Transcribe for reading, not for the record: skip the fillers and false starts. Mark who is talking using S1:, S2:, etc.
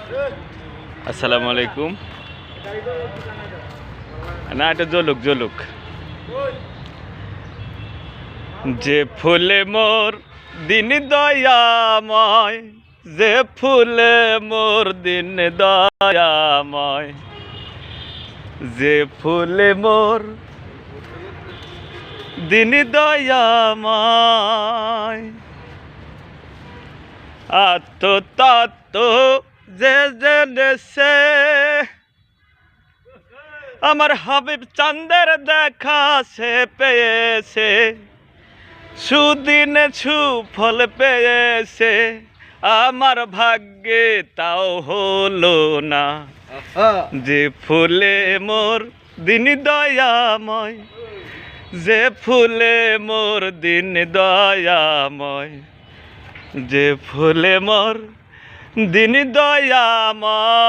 S1: আসসালামু আলাইকুম। না, এটা জলুক জলুক। যে ফুলে মোর দিন দয়াময়, যে ফুলে মোর দিন দয়াময়, যে ফুলে মোর দিন দয়াময়, আত্মতত্ত্ব যে জেনেছে, আমার হাবিব চাঁদের দেখা সে পেয়েছে, সুদিনে সুফল পেয়েছে, আমার ভাগ্যে তাও হলো না। যে ফুলে মোর দিন দয়াময়, যে ফুলে মোর দিন দয়াময়, যে ফুলে মোর দিন দয়াময়।